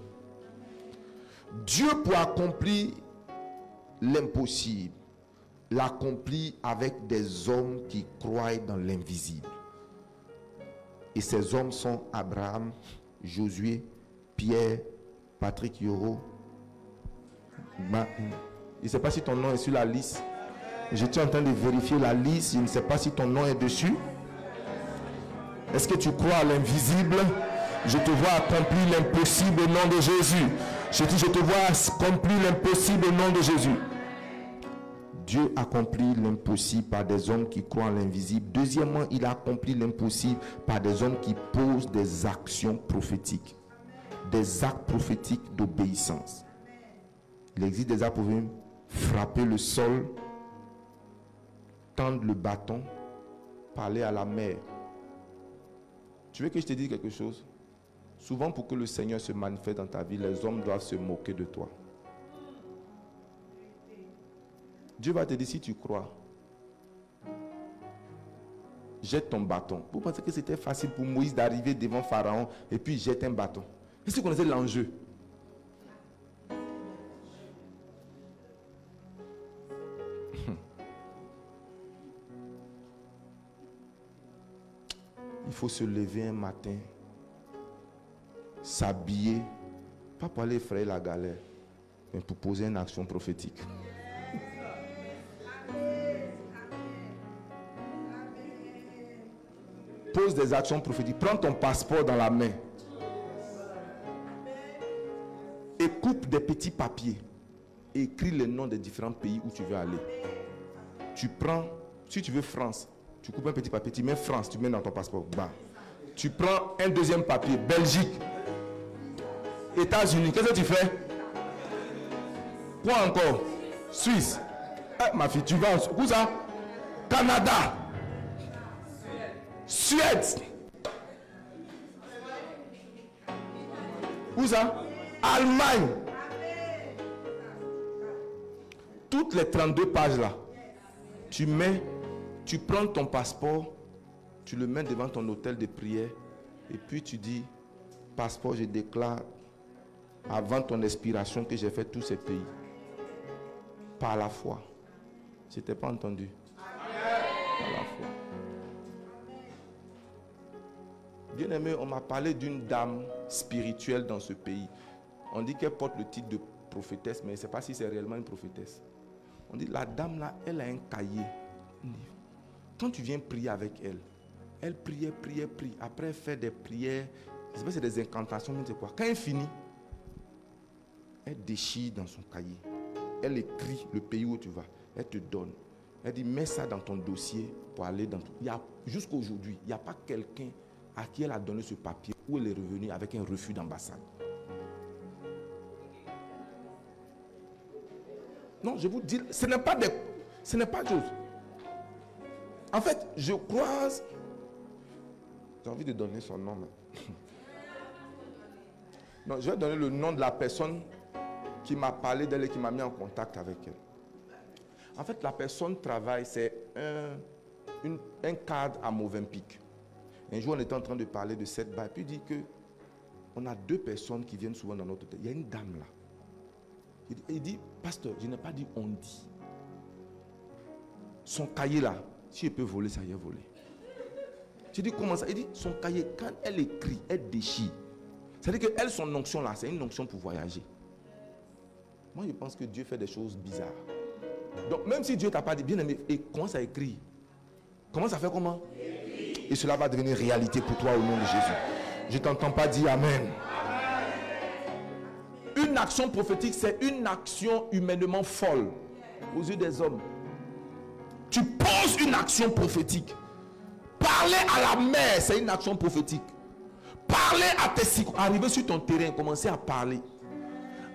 Dieu, pour accomplir l'impossible, l'accomplit avec des hommes qui croient dans l'invisible. Et ces hommes sont Abraham, Josué, Pierre, Patrick Yoro. Je ne sais pas si ton nom est sur la liste. J'étais en train de vérifier la liste. Je ne sais pas si ton nom est dessus. Est-ce que tu crois à l'invisible? Je te vois accomplir l'impossible au nom de Jésus. Je dis, je te vois accomplir l'impossible au nom de Jésus. Dieu accomplit l'impossible par des hommes qui croient en l'invisible. Deuxièmement, il accomplit l'impossible par des hommes qui posent des actions prophétiques. Des actes prophétiques d'obéissance. Il existe des actes prophétiques. Frapper le sol, tendre le bâton, parler à la mer. Tu veux que je te dise quelque chose? Souvent, pour que le Seigneur se manifeste dans ta vie, les hommes doivent se moquer de toi. Dieu va te dire, si tu crois, jette ton bâton. Vous pensez que c'était facile pour Moïse d'arriver devant Pharaon et puis jette un bâton? Est-ce que vous connaissez l'enjeu? Il faut se lever un matin, s'habiller, pas pour aller effrayer la galère, mais pour poser une action prophétique. Pose des actions prophétiques. Prends ton passeport dans la main et coupe des petits papiers. Et écris les noms des différents pays où tu veux aller. Tu prends, si tu veux France, tu coupes un petit papier, tu mets France, tu mets dans ton passeport. Bah. Tu prends un deuxième papier, Belgique, États-Unis. Qu'est-ce que tu fais? Quoi encore? Suisse. Ah, ma fille, tu vas où ça? Canada. Suède. Où ça? Allemagne. Toutes les 32 pages là, tu prends ton passeport, tu le mets devant ton hôtel de prière et puis tu dis, passeport, je déclare avant ton expiration que j'ai fait tous ces pays. Par la foi. Je t'ai pas entendu. Par la foi. Bien aimé, on m'a parlé d'une dame spirituelle dans ce pays. On dit qu'elle porte le titre de prophétesse, mais je ne sais pas si c'est réellement une prophétesse. On dit, la dame là, elle a un cahier. Quand tu viens prier avec elle, elle prie. Après, elle fait des prières. Je ne sais pas si c'est des incantations, mais c'est quoi. Quand elle finit, elle déchire dans son cahier. Elle écrit le pays où tu vas. Elle te donne. Elle dit, mets ça dans ton dossier pour aller dans tout. Jusqu'à aujourd'hui, il n'y a pas quelqu'un à qui elle a donné ce papier où elle est revenue avec un refus d'ambassade. Non, je vous dis, ce n'est pas chose. En fait, je croise. J'ai envie de donner son nom. Mais... Non, je vais donner le nom de la personne qui m'a parlé d'elle et qui m'a mis en contact avec elle. En fait, la personne travaille, c'est un cadre à Movenpick. Un jour, on était en train de parler de cette balle. Puis il dit que on a 2 personnes qui viennent souvent dans notre hôtel. Il y a une dame là. Il dit, pasteur, je n'ai pas dit on dit. Son cahier là, si elle peut voler, ça y est volé. Tu dis comment ça? Il dit son cahier, quand elle écrit, elle déchire. C'est-à-dire qu'elle, son onction là, c'est une onction pour voyager. Moi, je pense que Dieu fait des choses bizarres. Donc, même si Dieu t'a pas dit, bien aimé, et commence à écrire. Commence à faire comment? Et cela va devenir réalité pour toi au nom de Jésus. Je ne t'entends pas dire Amen. Une action prophétique, c'est une action humainement folle aux yeux des hommes. Tu poses une action prophétique. Parler à la mer, c'est une action prophétique. Parler à tes cycles, arriver sur ton terrain, commencer à parler.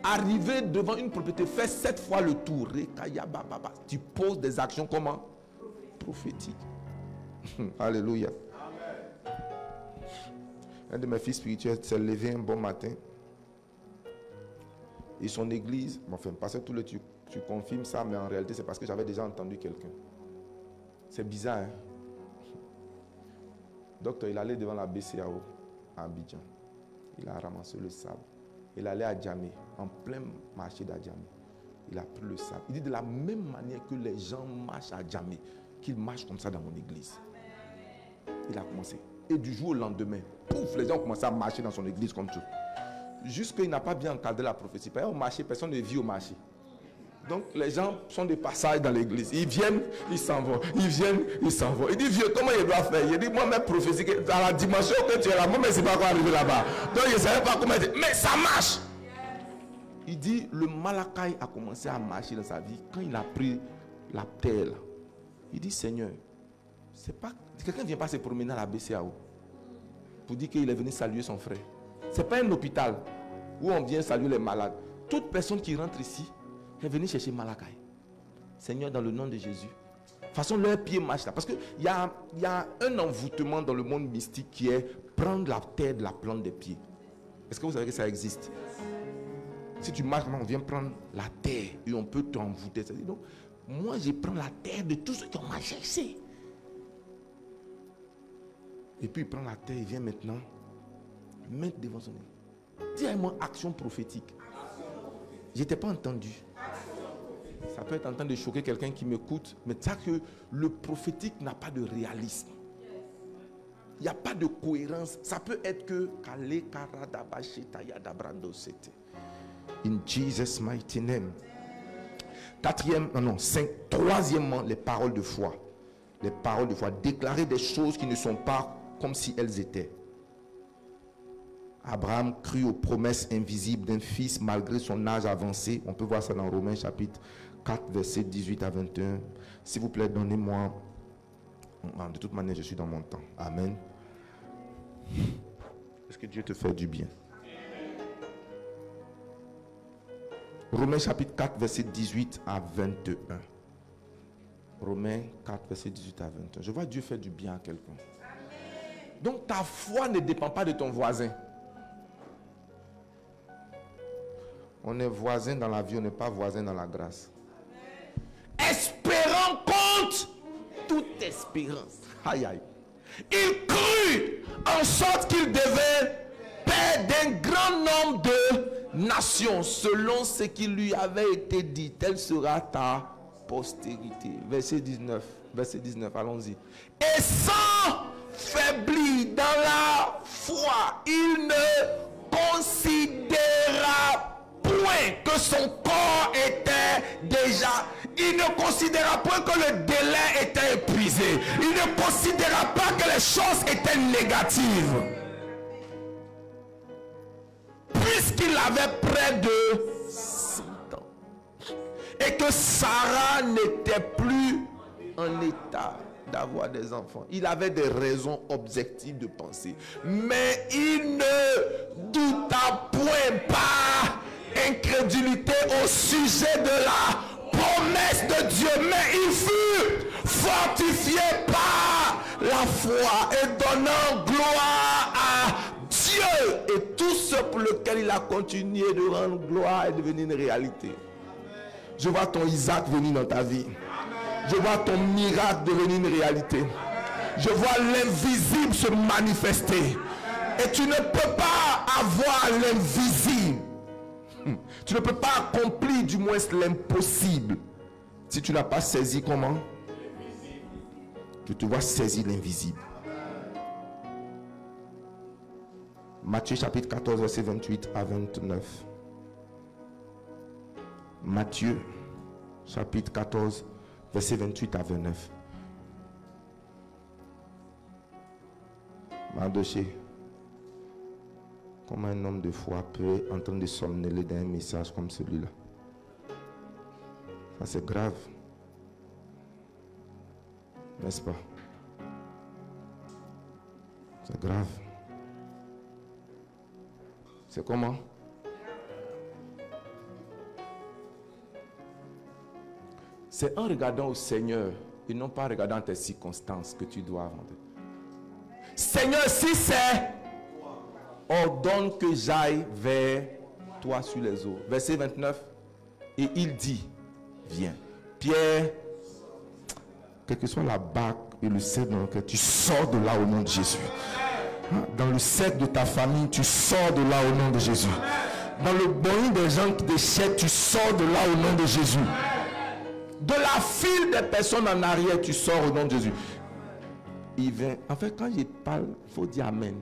Arriver devant une propriété, faire 7 fois le tour. Tu poses des actions comment? Prophétiques. Alléluia. Un de mes fils spirituels s'est levé un bon matin. Et son église, enfin, parce que tout le tu confirmes ça, mais en réalité, c'est parce que j'avais déjà entendu quelqu'un. C'est bizarre, hein? Docteur, il allait devant la BCAO à Abidjan. Il a ramassé le sable. Il allait à Djamé, en plein marché d'Adjamé. Il a pris le sable. Il dit de la même manière que les gens marchent à Djamé, qu'ils marchent comme ça dans mon église. Il a commencé. Et du jour au lendemain, pouf, les gens ont commencé à marcher dans son église comme tout. Jusqu'il n'a pas bien encadré la prophétie. Au marché, personne ne vit au marché. Donc les gens sont de passage dans l'église. Ils viennent, ils s'en vont. Ils viennent, ils s'en vont. Il dit, vieux, comment il doit faire? Il dit, moi, même prophétie, dans la dimension que tu es là, moi, mais c'est pas quoi arriver là-bas. Donc je ne savais pas comment dire. Mais ça marche. Il dit, le Malakai a commencé à marcher dans sa vie quand il a pris la terre. Là. Il dit, Seigneur, c'est pas quelqu'un ne vient pas se promener à la BCAO pour dire qu'il est venu saluer son frère. Ce n'est pas un hôpital où on vient saluer les malades. Toute personne qui rentre ici est venue chercher Malakai. Seigneur, dans le nom de Jésus. De toute façon, leur pied marche là. Parce qu'il y a un envoûtement dans le monde mystique qui est prendre la terre de la plante des pieds. Est-ce que vous savez que ça existe? Si tu marches, on vient prendre la terre et on peut t'envoûter. Donc, moi, je prends la terre de tous ceux qui ont marché ici. Et puis il prend la terre, il vient maintenant mettre devant son nez. Dis-moi action prophétique. Je n'étais pas entendu. Ça peut être en train de choquer quelqu'un qui m'écoute, mais tu sais que le prophétique n'a pas de réalisme. Il n'y a pas de cohérence. Ça peut être que in Jesus' mighty name. Troisièmement, les paroles de foi. Les paroles de foi. Déclarer des choses qui ne sont pas comme si elles étaient. Abraham crut aux promesses invisibles d'un fils malgré son âge avancé. On peut voir ça dans Romains chapitre 4, versets 18 à 21. S'il vous plaît, donnez-moi. De toute manière, je suis dans mon temps. Amen. Est-ce que Dieu te fait du bien? Romains chapitre 4, verset 18 à 21. Romains 4, verset 18 à 21. Je vois Dieu faire du bien à quelqu'un. Donc ta foi ne dépend pas de ton voisin. On est voisin dans la vie, on n'est pas voisin dans la grâce. Espérant contre toute espérance. Aïe aïe. Il crut en sorte qu'il devait père d'un grand nombre de nations, selon ce qui lui avait été dit. Telle sera ta postérité. Verset 19. Verset 19, allons-y. Et sans faiblir dans la foi, il ne considéra point que son corps était déjà. Il ne considéra point que le délai était épuisé. Il ne considéra pas que les choses étaient négatives. Puisqu'il avait près de 100 ans. Et que Sarah n'était plus en état d'avoir des enfants. Il avait des raisons objectives de penser. Mais il ne douta point par incrédulité au sujet de la promesse de Dieu. Mais il fut fortifié par la foi et donnant gloire à Dieu. Et tout ce pour lequel il a continué de rendre gloire est devenu une réalité. Je vois ton Isaac venir dans ta vie. Je vois ton miracle devenir une réalité. Je vois l'invisible se manifester. Et tu ne peux pas avoir l'invisible. Tu ne peux pas accomplir du moins l'impossible. Si tu n'as pas saisi comment? Tu te vois saisir l'invisible. Matthieu chapitre 14, verset 28 à 29. Matthieu chapitre 14, verset 28 à 29. Mardoché, comment un homme de foi peut être en train de somnoler d'un message comme celui-là? Ça c'est grave. N'est-ce pas? C'est grave. C'est comment? C'est en regardant au Seigneur et non pas en regardant tes circonstances que tu dois rendre. Seigneur, si c'est, ordonne que j'aille vers toi sur les eaux. Verset 29. Et il dit, viens. Pierre, quelle que soit la bague et le cercle dans lequel tu sors de là au nom de Jésus. Dans le cercle de ta famille, tu sors de là au nom de Jésus. Dans le bonheur des gens qui décèdent, tu sors de là au nom de Jésus. De la file des personnes en arrière, tu sors au nom de Jésus. Il vient. En fait, quand je parle, il faut dire Amen.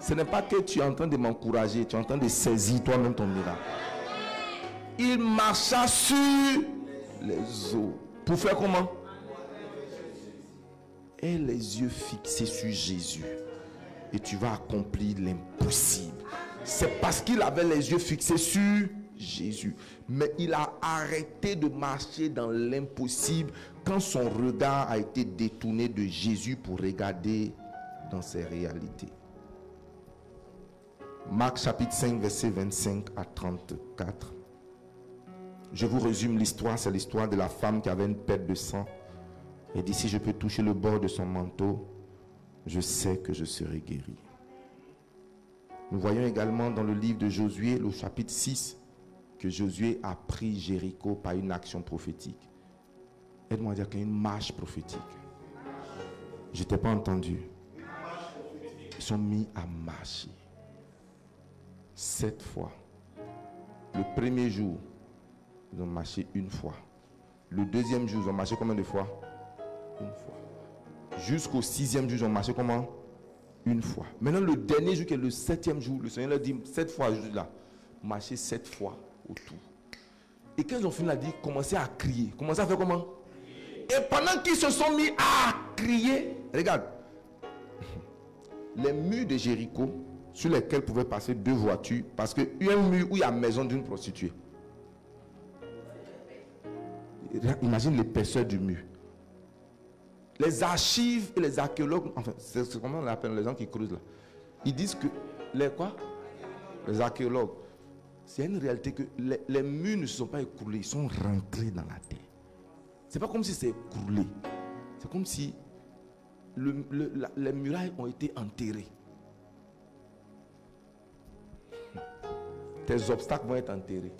Ce n'est pas que tu es en train de m'encourager, tu es en train de saisir toi-même ton miracle. Il marcha sur les eaux. Pour faire comment? Et les yeux fixés sur Jésus. Et tu vas accomplir l'impossible. C'est parce qu'il avait les yeux fixés sur Jésus. Mais il a arrêté de marcher dans l'impossible quand son regard a été détourné de Jésus pour regarder dans ses réalités. Marc chapitre 5, verset 25 à 34. Je vous résume l'histoire. C'est l'histoire de la femme qui avait une perte de sang. Et dit, si je peux toucher le bord de son manteau, je sais que je serai guéri. Nous voyons également dans le livre de Josué, le chapitre 6, que Josué a pris Jéricho par une action prophétique. Aide-moi à dire qu'il y a une marche prophétique. Je ne t'ai pas entendu. Ils sont mis à marcher. 7 fois. Le premier jour, ils ont marché une fois. Le deuxième jour, ils ont marché combien de fois? Une fois. Jusqu'au 6e jour, ils ont marché comment? Une fois. Maintenant, le dernier jour, qui est le 7e jour, le Seigneur leur dit 7 fois, juste là. Marchez 7 fois autour. Et quand ils ont fini, il a dit, commencez à crier. Commencez à faire comment? Et pendant qu'ils se sont mis à crier, regarde, les murs de Jéricho, sur lesquels pouvaient passer 2 voitures, parce qu'il y a un mur où il y a la maison d'une prostituée. Imagine l'épaisseur du mur. Les archives et les archéologues, enfin, c'est comment on appelle les gens qui creusent là. Ils disent que les quoi? Les archéologues. C'est une réalité que les murs ne se sont pas écroulés, ils sont rentrés dans la terre. C'est pas comme si c'est écroulé. C'est comme si les murailles ont été enterrées. Tes obstacles vont être enterrés.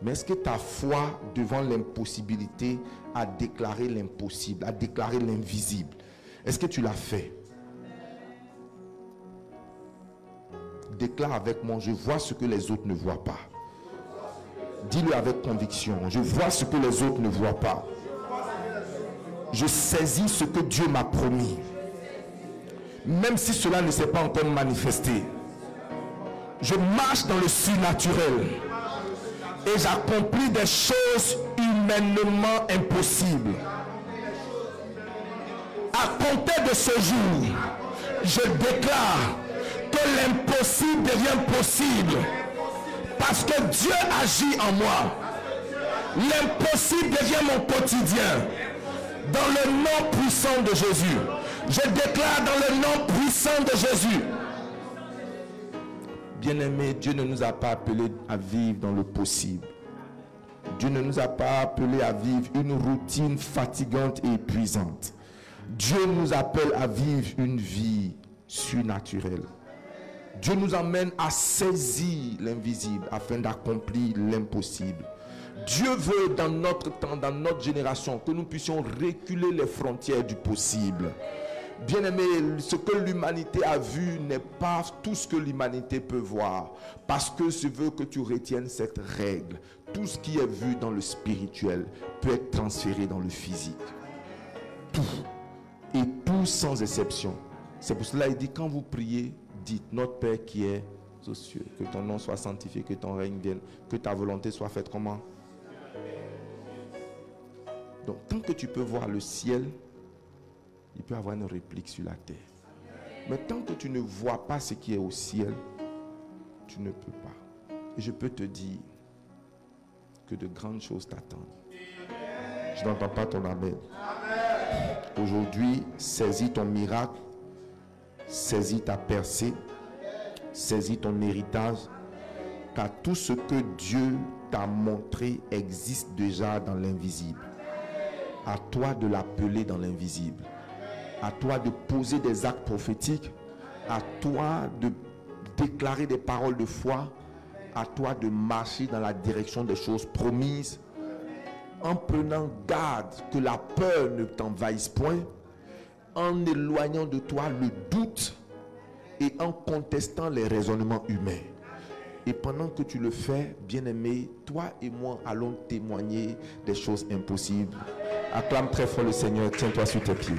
Mais est-ce que ta foi devant l'impossibilité a déclaré l'impossible, a déclaré l'invisible? Est-ce que tu l'as fait? Déclare avec moi, je vois ce que les autres ne voient pas. Dis-le avec conviction, je vois ce que les autres ne voient pas. Je saisis ce que Dieu m'a promis. Même si cela ne s'est pas encore manifesté. Je marche dans le surnaturel. Et j'accomplis des choses humainement impossibles. À compter de ce jour, je déclare que l'impossible devient possible. Parce que Dieu agit en moi. L'impossible devient mon quotidien. Dans le nom puissant de Jésus. Je déclare dans le nom puissant de Jésus. Bien-aimés, Dieu ne nous a pas appelés à vivre dans le possible. Dieu ne nous a pas appelés à vivre une routine fatigante et épuisante. Dieu nous appelle à vivre une vie surnaturelle. Dieu nous amène à saisir l'invisible afin d'accomplir l'impossible. Dieu veut dans notre temps, dans notre génération, que nous puissions reculer les frontières du possible. Bien-aimé, ce que l'humanité a vu n'est pas tout ce que l'humanité peut voir. Parce que je veux que tu retiennes cette règle. Tout ce qui est vu dans le spirituel peut être transféré dans le physique. Tout. Et Tous sans exception. C'est pour cela qu'il dit, quand vous priez, dites, notre Père qui est aux cieux, que ton nom soit sanctifié, que ton règne vienne, que ta volonté soit faite comment? Donc, tant que tu peux voir le ciel, il peut y avoir une réplique sur la terre. Mais tant que tu ne vois pas ce qui est au ciel, tu ne peux pas. Et je peux te dire que de grandes choses t'attendent. Je n'entends pas ton amen. Aujourd'hui, saisis ton miracle, saisis ta percée, saisis ton héritage, car tout ce que Dieu t'a montré existe déjà dans l'invisible. À toi de l'appeler dans l'invisible. À toi de poser des actes prophétiques. À toi de déclarer des paroles de foi. À toi de marcher dans la direction des choses promises. En prenant garde que la peur ne t'envahisse point. En éloignant de toi le doute. Et en contestant les raisonnements humains. Et pendant que tu le fais, bien-aimé, toi et moi allons témoigner des choses impossibles. Acclame très fort le Seigneur. Tiens-toi sur tes pieds.